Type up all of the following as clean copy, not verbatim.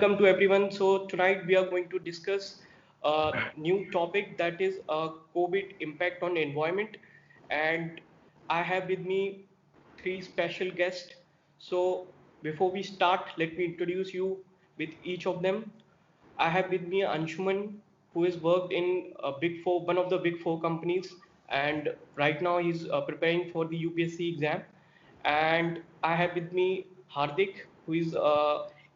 welcome to everyone. So tonight we are going to discuss a new topic, that is COVID impact on environment, and I have with me three special guests. So before we start, let me introduce you with each of them. I have with me Anshuman, who has worked in one of the big four companies, and right now he's preparing for the UPSC exam. And I have with me Hardik, who is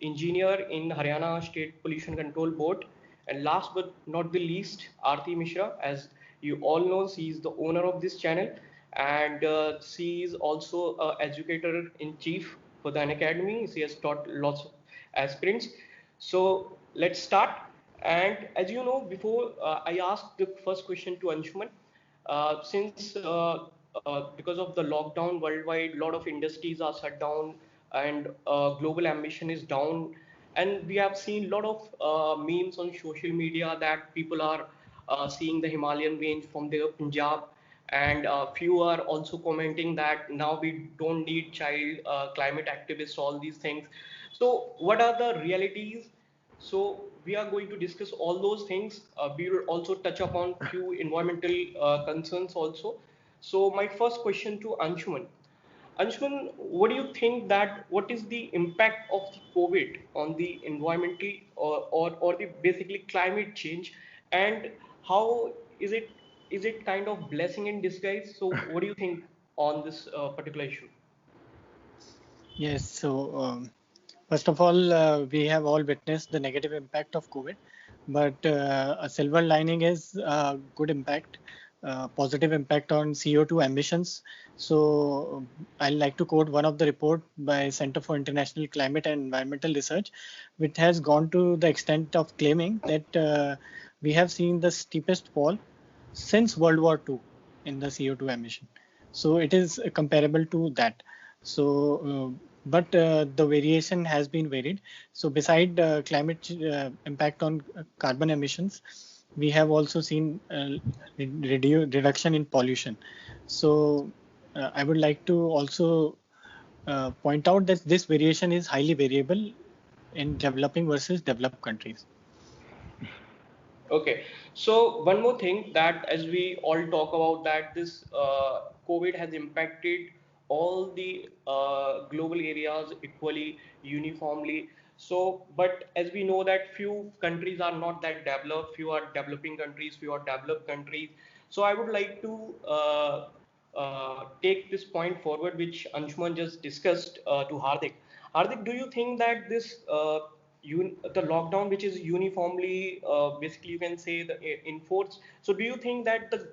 engineer in Haryana State Pollution Control Board. And last but not the least, Aarti Mishra. As you all know, she is the owner of this channel, and she is also an educator in chief for the Unacademy. She has taught lots of aspirants. So let's start. And as you know, before I ask the first question to Anshuman, since because of the lockdown worldwide, a lot of industries are shut down, and global ambition is down, and we have seen a lot of memes on social media that people are seeing the Himalayan range from their Punjab, and few are also commenting that now we don't need child climate activists, all these things. So what are the realities? So we are going to discuss all those things. We will also touch upon few environmental concerns also. So my first question to Anshuman. Anshuman, what do you think that what is the impact of the COVID on the environmental or the basically climate change, and how is it kind of blessing in disguise? So what do you think on this particular issue? Yes, first of all, we have all witnessed the negative impact of COVID, but a silver lining is good impact, positive impact on CO2 emissions. So I'd like to quote one of the report by Center for International Climate and Environmental Research, which has gone to the extent of claiming that we have seen the steepest fall since World War II in the CO2 emission. So it is comparable to that. So, but the variation has been varied. So beside climate impact on carbon emissions, we have also seen reduction in pollution. So I would like to also point out that this variation is highly variable in developing versus developed countries. Okay, so one more thing, that as we all talk about that this COVID has impacted all the global areas equally, uniformly. So, but as we know that few countries are not that developed, few are developing countries, few are developed countries. So I would like to take this point forward, which Anshuman just discussed to Hardik. Hardik, do you think that this the lockdown, which is uniformly, basically you can say the enforced. So do you think that the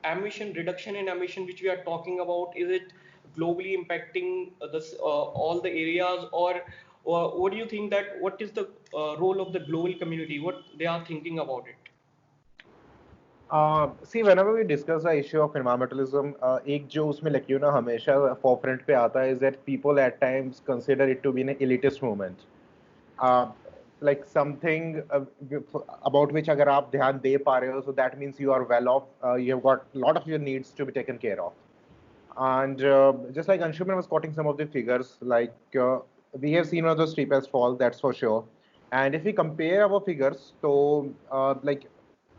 emission reduction in emission, which we are talking about, is it globally impacting this all the areas, or what do you think that what is the role of the global community, what they are thinking about it? See, whenever we discuss the issue of environmentalism, एक जो उसमें like you know हमेशा forefront पे आता है is that people at times consider it to be an elitist movement. Like something about which अगर आप ध्यान दे पा रहे हो, so that means you are well off. You have got a lot of your needs to be taken care of. And just like Anshuman was quoting some of the figures, like we have seen one of the steepest fall, that's for sure. And if we compare our figures, so like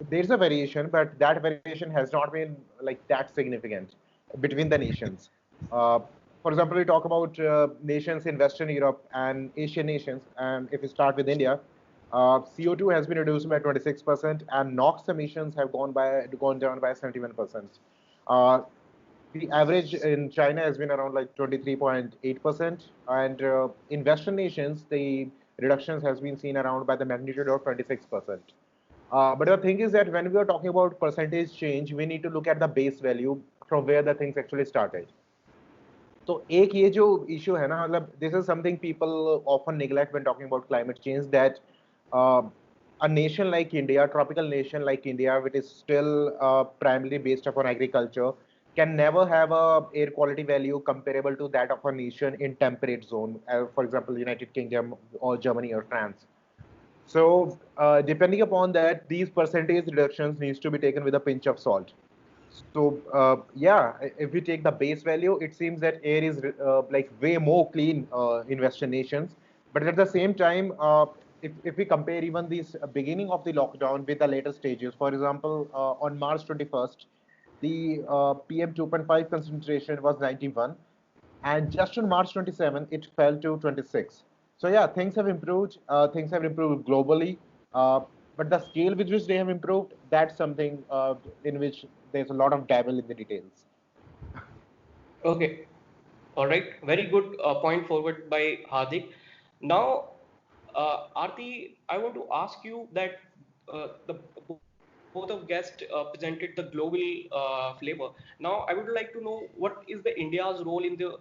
there's a variation, but that variation has not been like that significant between the nations. For example, we talk about nations in Western Europe and Asian nations, and if we start with India, CO2 has been reduced by 26%, and NOx emissions have gone down by 71%. The average in China has been around like 23.8%, and in Western nations, the reductions has been seen around by the magnitude of 26%. But the thing is that when we are talking about percentage change, we need to look at the base value from where the things actually started. So एक ये जो issue है ना, मतलब this is something people often neglect when talking about climate change, that a nation like India, a tropical nation like India, which is still primarily based upon agriculture, can never have a air quality value comparable to that of a nation in temperate zone, for example, United Kingdom or Germany or France. So depending upon that, these percentage reductions needs to be taken with a pinch of salt. So yeah, if we take the base value, it seems that air is like way more clean in Western nations, But at the same time, if we compare even this beginning of the lockdown with the later stages, for example, on March 21st, the PM 2.5 concentration was 91, and just on March 27th, it fell to 26. So yeah, things have improved. Things have improved globally, uh, but the scale with which they have improved, that's something in which there's a lot of dabble in the details. Okay. All right. Very good point forward by Hardik. Now, Aarti, I want to ask you that the both of guests presented the global flavor. Now, I would like to know what is the India's role in the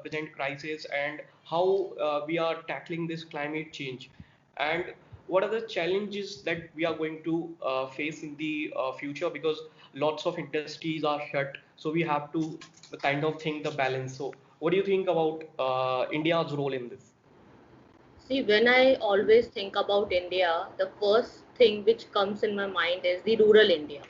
present crisis and how we are tackling this climate change, and what are the challenges that we are going to face in the future, because lots of industries are shut, so we have to kind of think the balance. So what do you think about India's role in this? See, when I always think about India, the first thing which comes in my mind is the rural India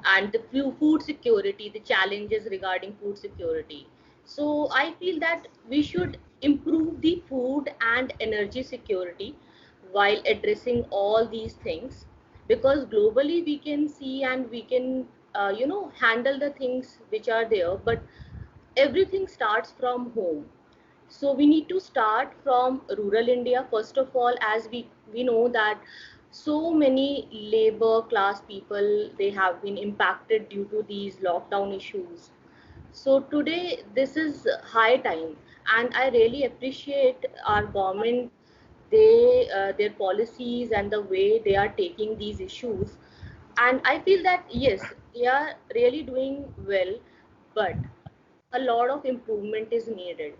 and the food security, the challenges regarding food security. So I feel that we should improve the food and energy security while addressing all these things, because globally we can see and we can handle the things which are there, but everything starts from home. So we need to start from rural India first of all, as we know that so many labor class people, they have been impacted due to these lockdown issues. So today this is high time, and I really appreciate our government, they their policies and the way they are taking these issues. And I feel that yes, they are really doing well, but a lot of improvement is needed.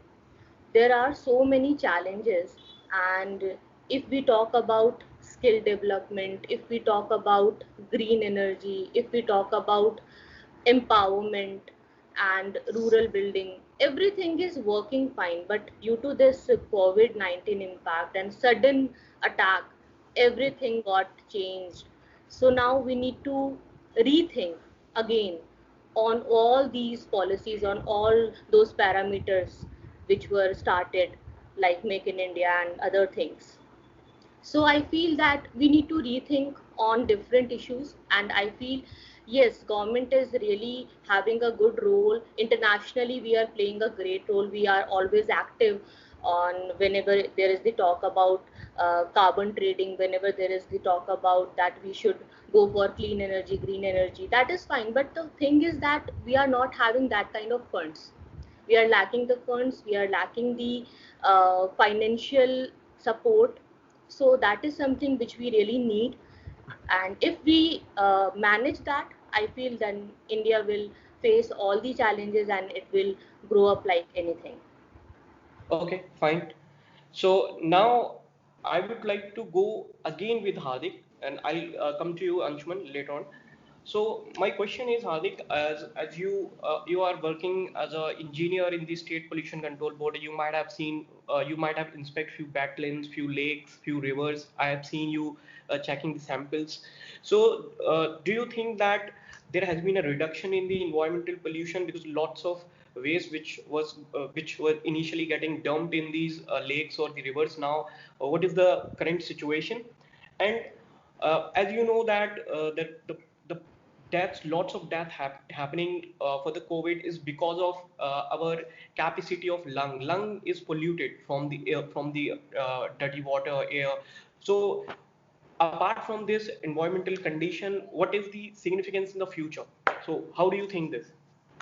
There are so many challenges. And if we talk about skill development, if we talk about green energy, if we talk about empowerment and rural building, everything is working fine, but due to this COVID-19 impact and sudden attack, everything got changed. So now we need to rethink again on all these policies, on all those parameters which were started, like Make in India and other things. So I feel that we need to rethink on different issues, and I feel yes, government is really having a good role. Internationally, we are playing a great role. We are always active on whenever there is the talk about carbon trading, whenever there is the talk about that we should go for clean energy, green energy. That is fine, but the thing is that we are not having that kind of funds. We are lacking the funds, we are lacking the financial support. So that is something which we really need. And if we manage that, I feel then India will face all the challenges and it will grow up like anything. Okay, fine. So now I would like to go again with Hardik, and I'll come to you, Anshuman, later on. So my question is, Hardik, as you you are working as an engineer in the State Pollution Control Board, you might have seen, you might have inspected few backlands, few lakes, few rivers. I have seen you checking the samples. So do you think that there has been a reduction in the environmental pollution, because lots of waste which were initially getting dumped in these lakes or the rivers now, what is the current situation? And as you know that the deaths, lots of death happening for the COVID is because of our capacity of lung is polluted from the air, from the dirty water, air. So apart from this environmental condition, what is the significance in the future? So how do you think this?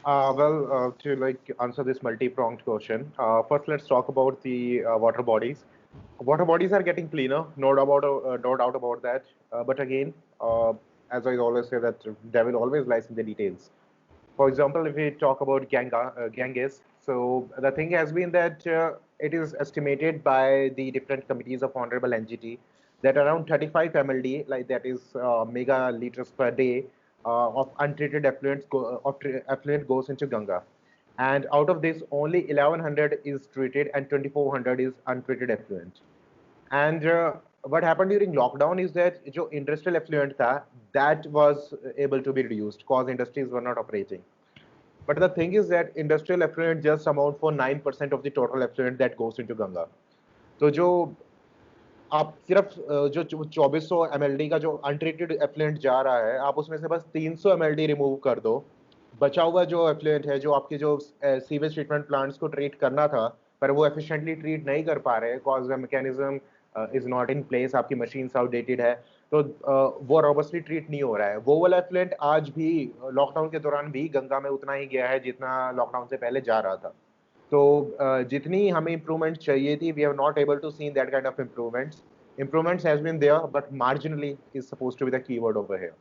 To like answer this multi-pronged question, first let's talk about the water bodies. Water bodies are getting cleaner, no doubt about that. But again, as I always say, that devil always lies in the details. For example, if we talk about Ganges, so the thing has been that it is estimated by the different committees of Honorable NGT that around 35 MLD, like that is mega liters per day, of untreated effluent goes into Ganga. And out of this, only 1100 is treated and 2400 is untreated effluent. And what happened during lockdown is that जो industrial effluent था, that was able to be reduced because industries were not operating. But the thing is that industrial effluent just amount for 9% of the total effluent that goes into Ganga. तो जो आप सिर्फ जो 2400 mld का जो untreated effluent जा रहा है, आप उसमें से बस 300 mld रिमूव कर दो, बचा हुआ जो एफ्लुएंट है, जो आपके जो सीवेज ट्रीटमेंट प्लांट्स को ट्रीट करना था, पर वो एफिशिएंटली ट्रीट नहीं कर पा रहे cause the mechanism is not in place, आपकी मशीन्स आउटडेटेड है, तो वो रोबस्टली ट्रीट नहीं हो रहा है। वो वाला एफ्लुएंट आज भी लॉकडाउन के दौरान भी गंगा में उतना ही गया है जितना लॉकडाउन से पहले जा रहा था। तो जितनी हमें इम्प्रूवमेंट चाहिए थी, we are not able to see that kind of improvements. Improvements has been there, but marginally is supposed to be the keyword over here.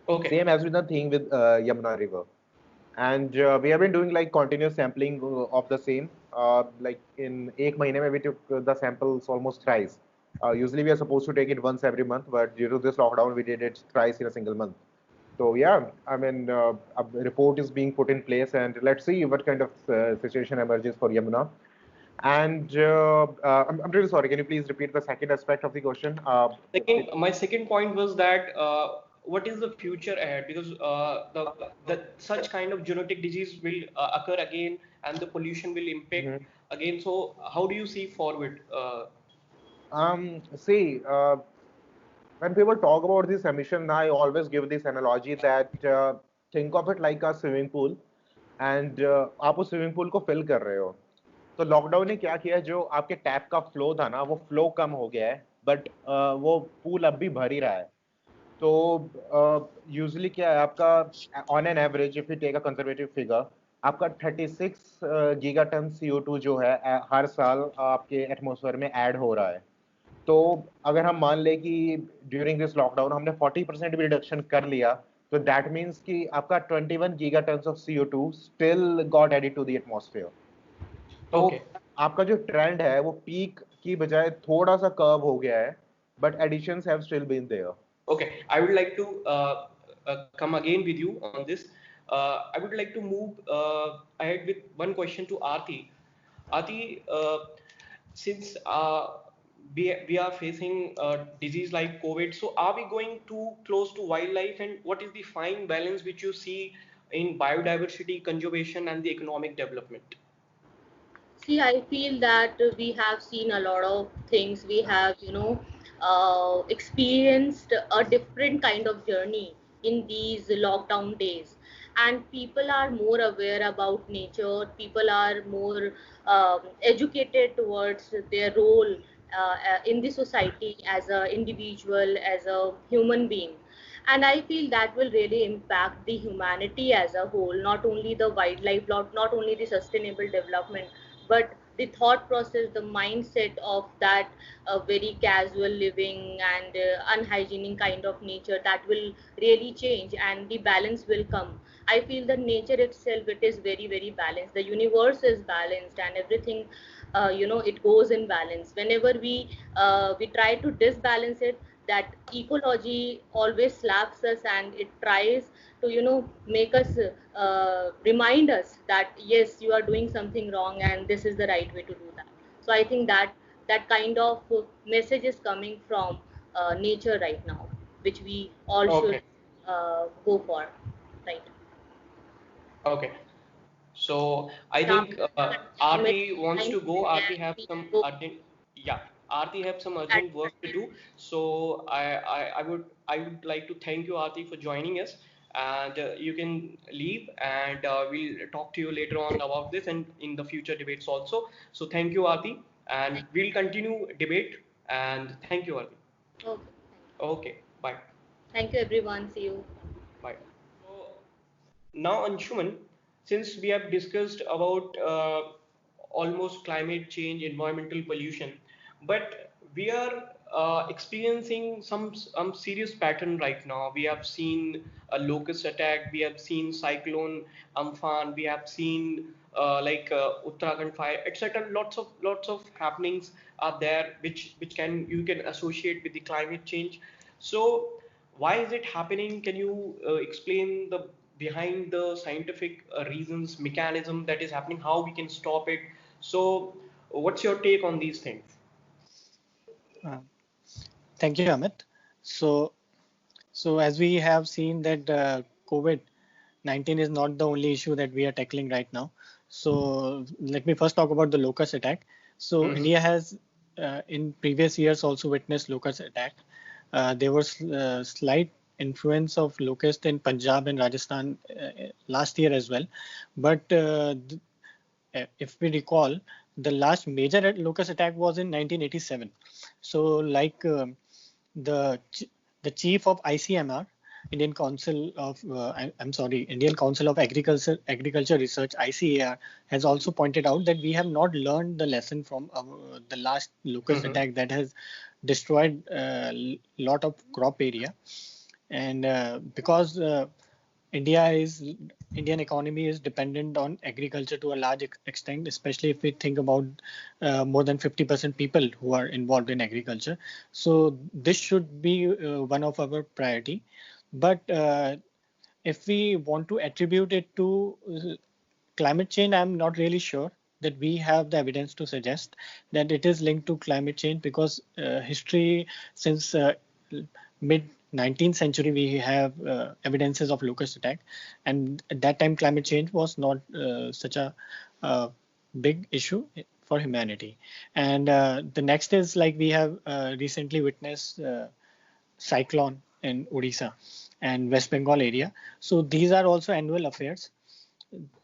Okay. Same as with the thing with Yamuna River. And we have been doing like continuous sampling of the same. Like in एक महीने में we took the samples almost thrice. Usually we are supposed to take it once every month, but due to this lockdown, we did it thrice in a single month. So yeah, I mean, a report is being put in place, and let's see what kind of situation emerges for Yamuna. And I'm really sorry. Can you please repeat the second aspect of the question? My second point was that what is the future ahead? Because the such kind of genetic disease will occur again, and the pollution will impact again. So how do you see forward? See, when people talk about this emission, I always give this analogy that think of it like a swimming pool, and आप उस swimming pool को fill कर रहे हो. तो lockdown ने क्या किया, जो आपके टैप का फ्लो था ना, वो फ्लो कम हो गया है, बट वो पूल अब भी भर ही रहा है. तो यूजुअली क्या है आपका, on an average if you take a conservative figure, आपका 36 गीगाटन CO2 जो है हर साल आपके एटमॉस्फेयर में ऐड हो रहा है. तो अगर हम मान ले कि ड्यूरिंग दिस लॉकडाउन हमने 40% भी रिडक्शन कर लिया, तो दैट मीन्स कि आपका 21 gigatons of CO2 still got added to the atmosphere. तो आपका जो ट्रेंड है वो पीक की बजाय थोड़ा सा कर्व हो गया है, but additions have still been there. Okay, I would like to come again with you on this. I would like to move ahead with one question to Aarti. Aarti, since we are facing disease like COVID, so are we going too close to wildlife, and what is the fine balance which you see in biodiversity conservation and the economic development? See, I feel that we have seen a lot of things. We have, experienced a different kind of journey in these lockdown days. And people are more aware about nature. People are more educated towards their role in the society as an individual, as a human being. And I feel that will really impact the humanity as a whole, not only the wildlife, not only the sustainable development, but the thought process, the mindset of that very casual living and unhygienic kind of nature, that will really change and the balance will come. I feel that nature itself, it is very, very balanced. The universe is balanced and everything, it goes in balance. Whenever we try to disbalance it, that ecology always slaps us and it tries to make us remind us that yes, you are doing something wrong and this is the right way to do that. So I think that kind of message is coming from nature right now, which we all should go for, right? Okay, so I think Aarti wants to go. Aarti have some urgent, yeah. Aarti have some urgent work to do. So I would like to thank you, Aarti, for joining us. And you can leave, and we'll talk to you later on about this and in the future debates also. So thank you, Aarti, and we'll continue debate. And thank you, Aarti. Okay. Okay. Bye. Thank you, everyone. See you. Bye. So now, Anshuman, since we have discussed about almost climate change, environmental pollution, but we are experiencing some serious pattern right now. We have seen a locust attack, we have seen cyclone Amphan, we have seen Uttarakhand fire, etc. Lots of happenings are there which you can associate with the climate change. So why is it happening? Can you explain the behind the scientific reasons, mechanism that is happening, how we can stop it? So what's your take on these things? Thank you, Amit. So as we have seen that COVID-19 is not the only issue that we are tackling right now. So let me first talk about the locust attack. So India has in previous years also witnessed locust attack. There was slight influence of locust in Punjab and Rajasthan last year as well. But if we recall, the last major locust attack was in 1987. So like the the chief of ICMR, Indian Council of I'm sorry, Indian Council of Agriculture Research, ICAR, has also pointed out that we have not learned the lesson from the last locust attack that has destroyed a lot of crop area. And because Indian economy is dependent on agriculture to a large extent, especially if we think about more than 50% people who are involved in agriculture. So this should be one of our priority. But if we want to attribute it to climate change, I'm not really sure that we have the evidence to suggest that it is linked to climate change, because history since mid 19th century we have evidences of locust attack, and at that time climate change was not such a big issue for humanity. And the next is like we have recently witnessed cyclone in Odisha and West Bengal area. So these are also annual affairs.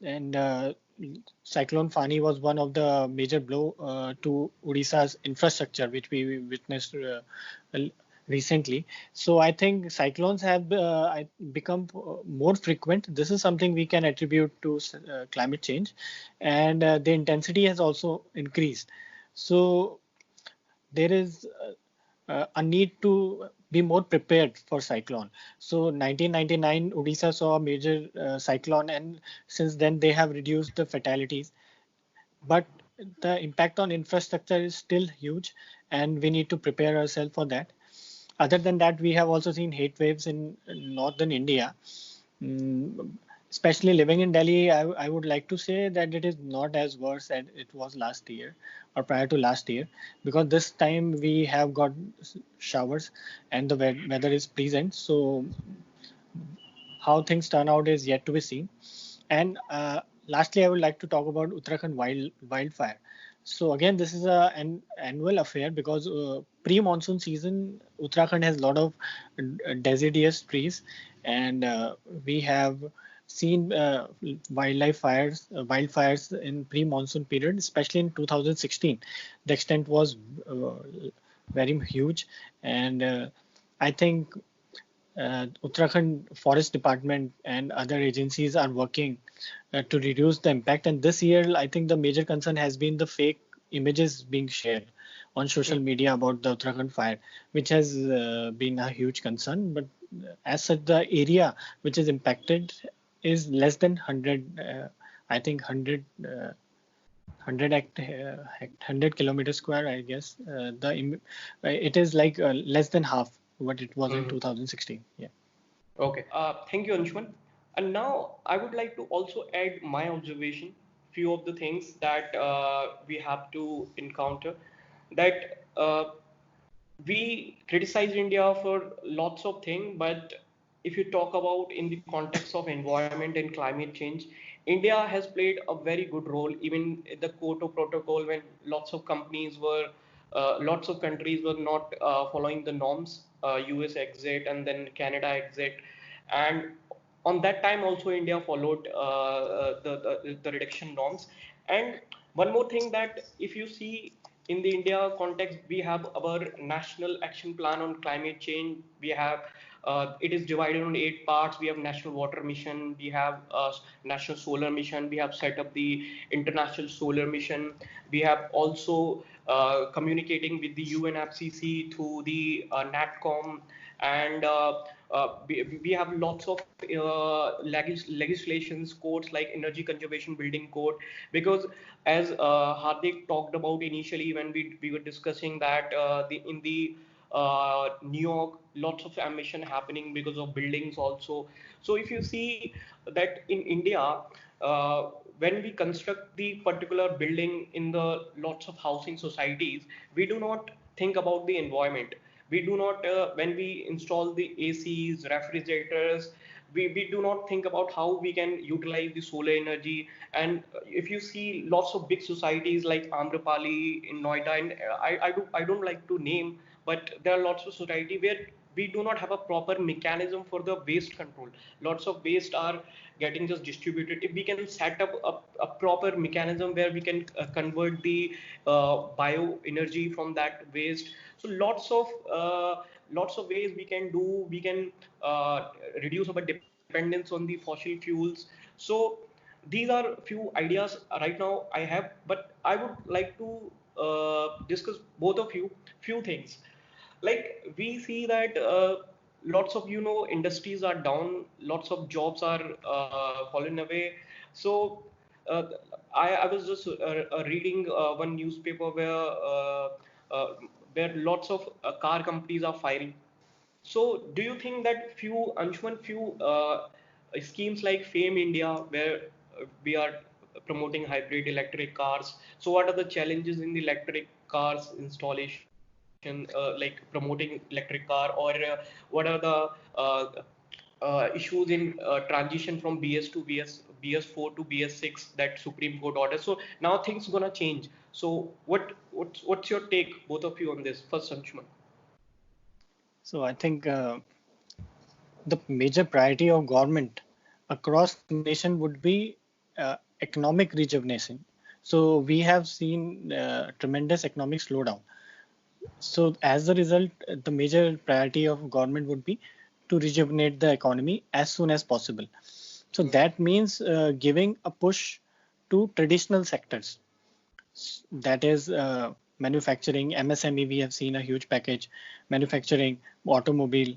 And Cyclone Fani was one of the major blow to Odisha's infrastructure, which we witnessed recently. So I think cyclones have become more frequent. This is something we can attribute to climate change, and the intensity has also increased. So there is a need to be more prepared for cyclone. So 1999 Odisha saw a major cyclone, and since then they have reduced the fatalities. But the impact on infrastructure is still huge, and we need to prepare ourselves for that. Other than that, we have also seen heat waves in northern India. Especially living in Delhi, I would like to say that it is not as worse as it was last year or prior to last year, because this time we have got showers and the weather is pleasant. So how things turn out is yet to be seen. And lastly, I would like to talk about Uttarakhand wildfire. So again, this is an annual affair, because pre-monsoon season, Uttarakhand has a lot of deciduous trees, and we have seen wildfires in pre-monsoon period, especially in 2016. The extent was very huge, and I think Uttarakhand Forest Department and other agencies are working to reduce the impact. And this year, I think the major concern has been the fake images being shared on social media about the Uttarakhand fire, which has been a huge concern. But as such, the area which is impacted is less than 100, I think 100 kilometers square, I guess. It is like less than half what it was in 2016. Yeah. Okay. Thank you, Anshuman. And now I would like to also add my observation, few of the things that we have to encounter. That we criticize India for lots of things, but if you talk about in the context of environment and climate change, India has played a very good role, even in the Kyoto Protocol, when lots of countries were not following the norms. US exit and then Canada exit, and on that time also India followed the reduction norms. And one more thing, that if you see in the India context, we have our national action plan on climate change. We have it is divided on 8 parts. We have national water mission, we have national solar mission, we have set up the international solar mission, we have also communicating with the UNFCCC through the NatCom, and we have lots of legislations, codes like energy conservation building code. Because as Hardik talked about initially when we were discussing that in the New York, lots of emission happening because of buildings also. So if you see that in India, when we construct the particular building in the lots of housing societies, we do not think about the environment. We do not, when we install the ACs, refrigerators, we do not think about how we can utilize the solar energy. And if you see lots of big societies like Amrapali in Noida, and I don't like to name, but there are lots of society where we do not have a proper mechanism for the waste control. Lots of waste are getting just distributed. If we can set up a proper mechanism where we can convert the bio energy from that waste, so lots of ways we can do. We can reduce our dependence on the fossil fuels. So these are few ideas right now I have, but I would like to discuss both of you few things. Like we see that lots of industries are down, lots of jobs are falling away. So uh, I was just reading one newspaper uh, where lots of car companies are firing. So do you think that few schemes like Fame India, where we are promoting hybrid electric cars, so what are the challenges in the electric cars installation, like promoting electric car, or what are the issues in transition from BS to BS4 to BS6 that Supreme Court ordered? So now things gonna change. So what's your take, both of you, on this? First, Anshuman. So I think the major priority of government across the nation would be economic rejuvenation. So we have seen tremendous economic slowdown. So as a result, the major priority of government would be to rejuvenate the economy as soon as possible. So that means giving a push to traditional sectors. That is manufacturing, MSME. We have seen a huge package, manufacturing, automobile,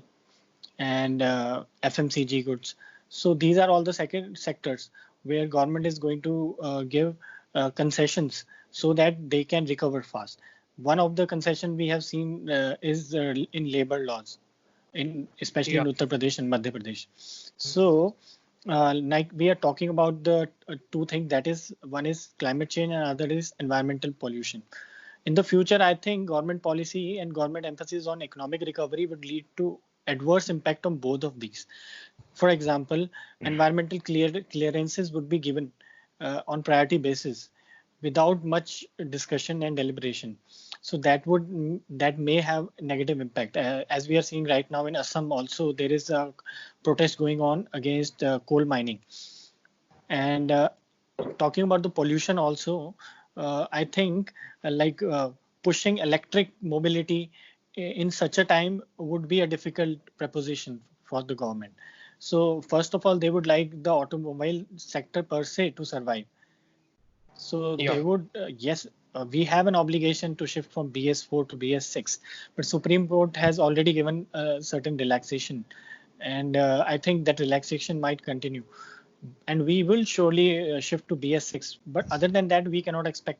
and FMCG goods. So these are all the second sectors where government is going to give concessions so that they can recover fast. One of the concession we have seen is in labor laws, in especially in Yeah. Uttar Pradesh and Madhya Pradesh. So like we are talking about the two things, that is one is climate change and other is environmental pollution. In the future, I think government policy and government emphasis on economic recovery would lead to adverse impact on both of these. For example, environmental clearances would be given on priority basis without much discussion and deliberation. So that may have negative impact. As we are seeing right now in Assam, also there is a protest going on against coal mining. And talking about the pollution also, I think pushing electric mobility in such a time would be a difficult proposition for the government. So first of all, they would like the automobile sector per se to survive. So Yeah. they would, yes, we have an obligation to shift from BS4 to BS6, but Supreme Court has already given certain relaxation, and I think that relaxation might continue, and we will surely shift to BS6. But other than that, we cannot expect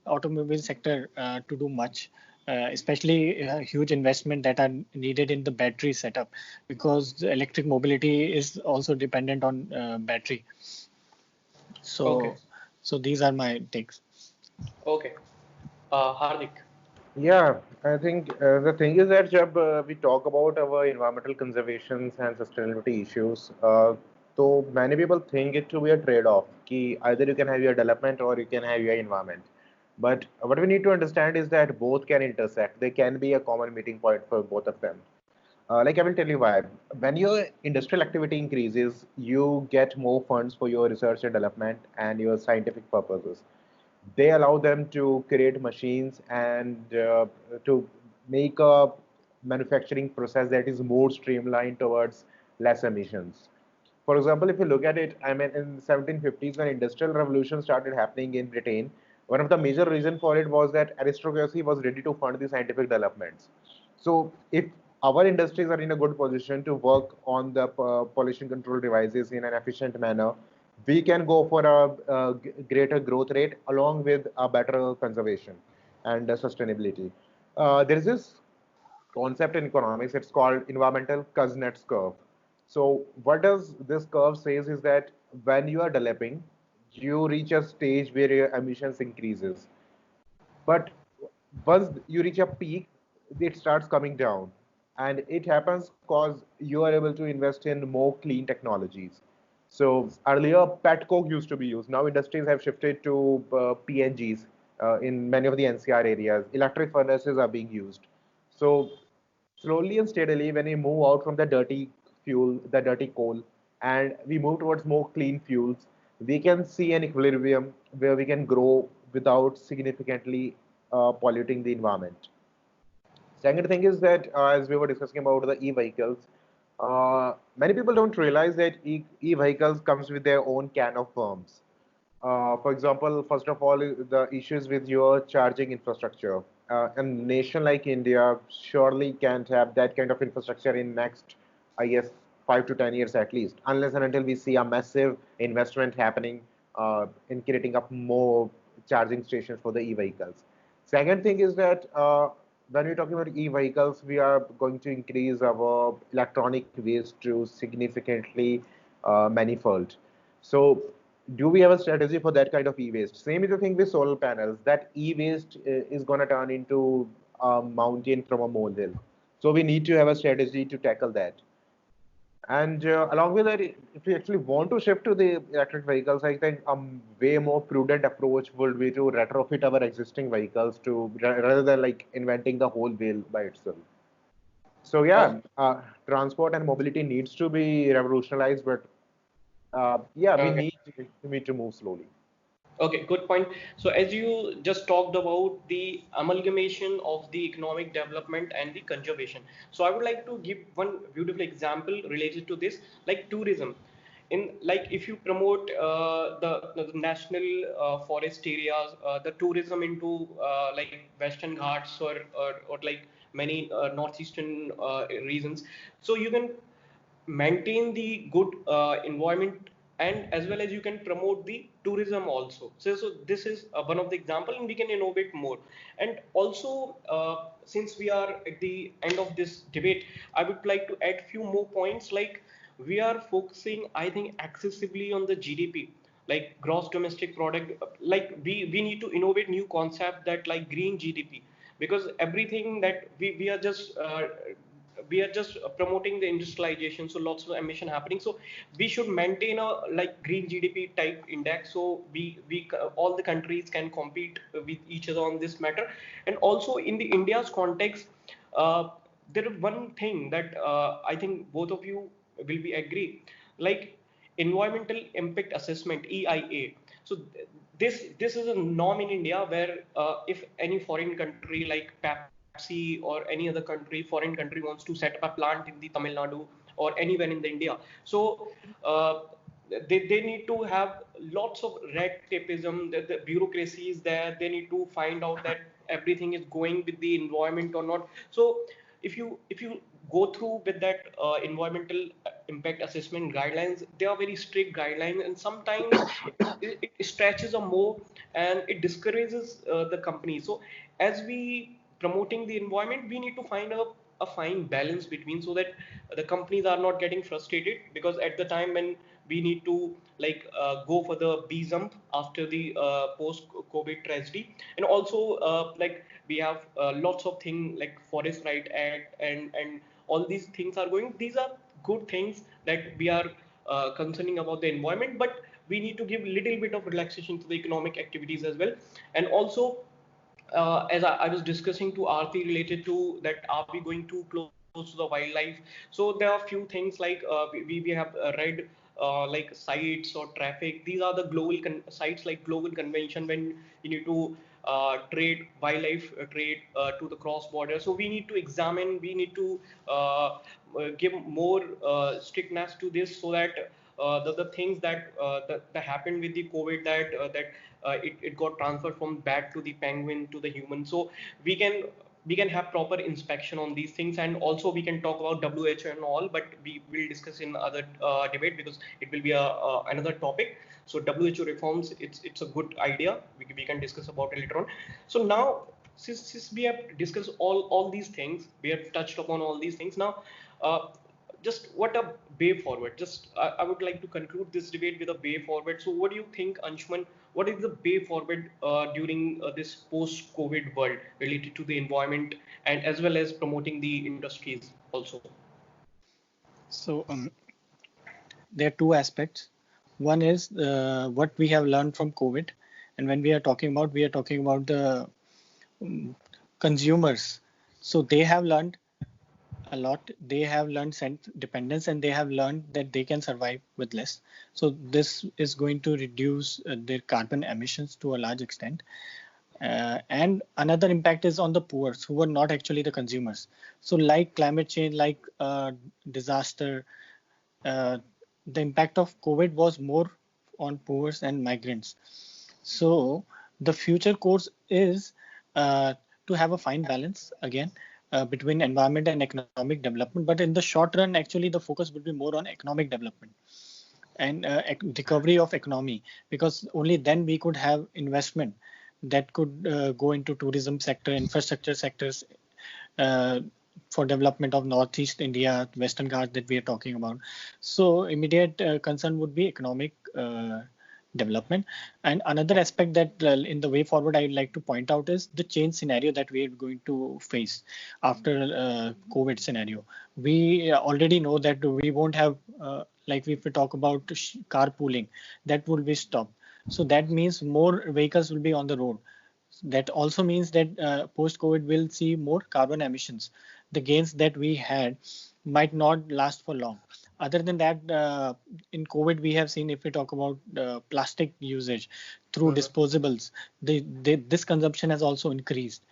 automobile sector to do much, especially huge investment that are needed in the battery setup, because the electric mobility is also dependent on battery. Okay. So, so these are my takes. Okay. Hardik. Yeah, I think the thing is that जब we talk about our environmental conservations and sustainability issues, so many people think it to be a trade-off. कि either you can have your development or you can have your environment. But what we need to understand is that both can intersect. They can be a common meeting point for both of them. Like I will tell you why. When your industrial activity increases, you get more funds for your research and development and your scientific purposes. They allow them to create machines and to make a manufacturing process that is more streamlined towards less emissions. For example, if you look at it, I mean, in 1750s when industrial revolution started happening in Britain, one of the major reasons for it was that aristocracy was ready to fund the scientific developments. So if our industries are in a good position to work on the pollution control devices in an efficient manner, we can go for a greater growth rate along with a better conservation and sustainability. There is this concept in economics. It's called environmental Kuznets curve. So what does this curve says is that when you are developing, you reach a stage where your emissions increases. But once you reach a peak, it starts coming down. And it happens because you are able to invest in more clean technologies. So earlier, pet coke used to be used. Now industries have shifted to PNGs in many of the NCR areas. Electric furnaces are being used. So slowly and steadily, when we move out from the dirty fuel, the dirty coal, and we move towards more clean fuels, we can see an equilibrium where we can grow without significantly polluting the environment. Second thing is that as we were discussing about the e-vehicles, many people don't realize that e-vehicles comes with their own can of worms. For example, first of all, the issues with your charging infrastructure. A nation like India surely can't have that kind of infrastructure in next, I guess, 5 to 10 years at least, unless and until we see a massive investment happening in creating up more charging stations for the e-vehicles. Second thing is that when we're talking about e-vehicles, we are going to increase our electronic waste to significantly manifold. So do we have a strategy for that kind of e-waste? Same is the thing with solar panels. That e-waste is going to turn into a mountain from a molehill. So we need to have a strategy to tackle that. And along with that, if we actually want to shift to the electric vehicles, I think a way more prudent approach would be to retrofit our existing vehicles to rather than like inventing the whole wheel by itself. So Oh, yeah, transport and mobility needs to be revolutionized, but yeah, okay. we need to move slowly. Okay, good point. So as you just talked about the amalgamation of the economic development and the conservation. So I would like to give one beautiful example related to this, like tourism. In like if you promote the national forest areas, the tourism into like Western Ghats or like many northeastern regions, so you can maintain the good environment, and as well as you can promote the tourism also. So this is one of the example, and we can innovate more. And also since we are at the end of this debate, I would like to add few more points. Like we are focusing, I think, excessively on the GDP, like gross domestic product. Like we need to innovate new concept that like green GDP, because everything that we are just promoting the industrialization, so lots of emission happening. So we should maintain a like green GDP type index, so we all the countries can compete with each other on this matter. And also in the India's context, uh, there is one thing that I think both of you will be agree, like environmental impact assessment, EIA. So this is a norm in India where if any foreign country like Pepsi or any other country, foreign country wants to set up a plant in the Tamil Nadu or anywhere in the India, so uh, they need to have lots of red tapeism, the bureaucracy is there, they need to find out that everything is going with the environment or not. So if you go through with that environmental impact assessment guidelines, they are very strict guidelines, and sometimes it stretches a more, and it discourages the company. So as we promoting the environment, we need to find a fine balance between, so that the companies are not getting frustrated, because at the time when we need to like go for the B jump after the post COVID tragedy. And also like we have lots of things like Forest Right Act, and all these things are going, these are good things that we are concerning about the environment, but we need to give little bit of relaxation to the economic activities as well. And also as I was discussing to Aarti related to that, are we going too close to the wildlife? So there are few things like we have read like sites or traffic. These are the global sites like global convention when you need to trade wildlife trade to the cross border. So we need to examine, we need to give more strictness to this, so that the things that happened with the COVID, it got transferred from bat to the penguin to the human. So we can we can have proper inspection on these things, and also we can talk about WHO and all, but we will discuss in other debate, because it will be another topic. So WHO reforms, it's a good idea. We can discuss about it later on. So now since we have discussed all these things, we have touched upon all these things. Now uh, just what a way forward. Just I would like to conclude this debate with a way forward. So what do you think, Anshuman? What is the way forward during this post-COVID world related to the environment and as well as promoting the industries also? So there are two aspects. One is what we have learned from COVID, and when we are talking about the consumers. So they have learned a lot. They have learned dependence, and they have learned that they can survive with less. So this is going to reduce their carbon emissions to a large extent. And another impact is on the poor who are not actually the consumers. So like climate change, like disaster, uh, the impact of COVID was more on poor and migrants. So the future course is to have a fine balance again between environment and economic development. But in the short run, actually, the focus would be more on economic development and recovery of economy, because only then we could have investment that could go into tourism sector, infrastructure sectors, uh, for development of Northeast India, Western Ghats that we are talking about. So immediate concern would be economic development. And another aspect that in the way forward I would like to point out is the change scenario that we are going to face after COVID scenario. We already know that we won't have, like if we talk about carpooling, that will be stopped. So that means more vehicles will be on the road. That also means that post-COVID will see more carbon emissions. The gains that we had might not last for long. Other than that, in COVID, we have seen, if we talk about plastic usage through disposables, this consumption has also increased.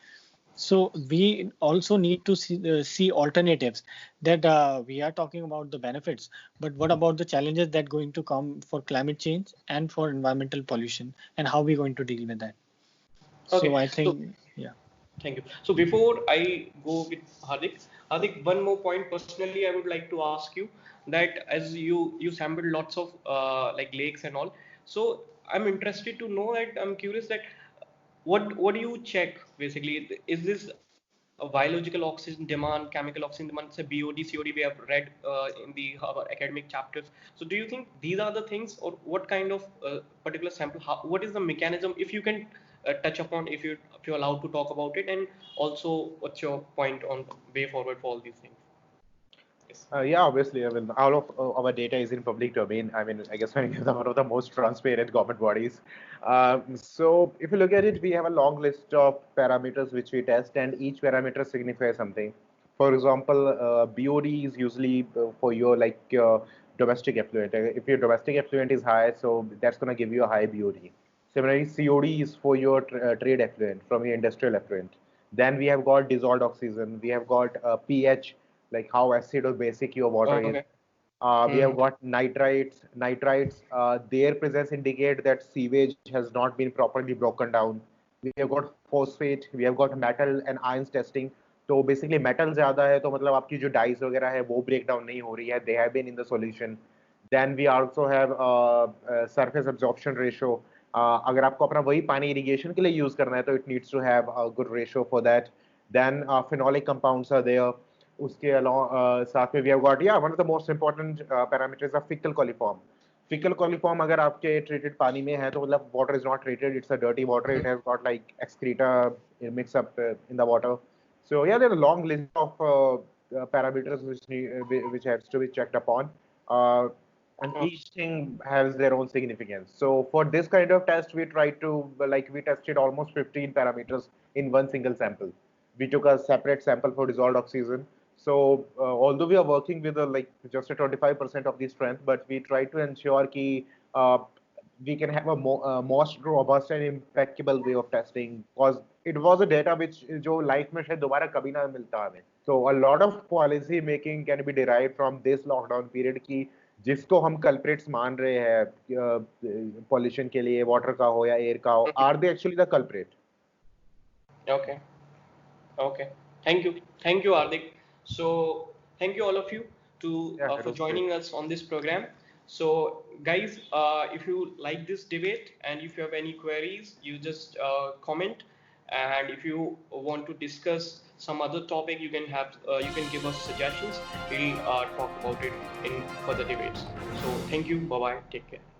So we also need to see alternatives. That we are talking about the benefits, but what about the challenges that going to come for climate change and for environmental pollution, and how we going to deal with that? So Okay, I so think, yeah. thank you. So before I go with Hardik, one more point. Personally, I would like to ask you that as you sampled lots of like lakes and all. So I'm interested to know that I'm curious that what do you check basically? Is this a biological oxygen demand, chemical oxygen demand? It's a BOD, COD. We have read in the academic chapters. So do you think these are the things, or what kind of particular sample? What is the mechanism? If you can touch upon, if you're allowed to talk about it, and also what's your point on way forward for all these things? Yes. Yeah, obviously, I mean, all of our data is in public domain. I mean, I guess when it's one of the most transparent government bodies. So if you look at it, we have a long list of parameters which we test, and each parameter signifies something. For example, BOD is usually for your domestic effluent. If your domestic effluent is high, so that's going to give you a high BOD. Similarly, COD is for your trade effluent from your industrial effluent. Then we have got dissolved oxygen. We have got pH, like how acid or basic your water is. Okay. We have got nitrites. Nitrites, their presence indicate that sewage has not been properly broken down. We have got phosphate. We have got metal and ions testing. तो basically metal ज्यादा है तो मतलब आपकी जो dice वगैरह है वो ब्रेक डाउन नहीं हो रही है, they have been in the solution. Then we also have surface absorption ratio. अगर आपको अपना वही पानी इरिगेशन के लिए यूज करना है तो it needs to have a good ratio for that. Then phenolic compounds are there. उसके अलावा साथ में वी हैव गॉट, या one of the most important parameters of faecal coliform. Faecal coliform अगर आपके ट्रीटेड पानी में है तो मतलब water is not treated, it's a dirty water, it has got like excreta mix up in the water. So yeah, there's a long list of parameters which has to be checked upon, and each thing has their own significance. So for this kind of test, we tried to we tested almost 15 parameters in one single sample. We took a separate sample for dissolved oxygen. So although we are working with just a 25% of the strength, but we try to ensure that we can have a most robust and impeccable way of testing, because it was a data which जो life में शायद दोबारा कभी ना मिलता हमें. So a lot of policy making can be derived from this lockdown period की जिसको हम culprits मान रहे हैं pollution के लिए, water का हो या air का हो, are they actually the culprit? Okay. Okay. Thank you, Hardik. So thank you all of you for joining us on this program. So guys, if you like this debate and if you have any queries, you just comment, And if you want to discuss some other topic, you can give us suggestions. We'll talk about it in further debates. So thank you. Bye bye. Take care.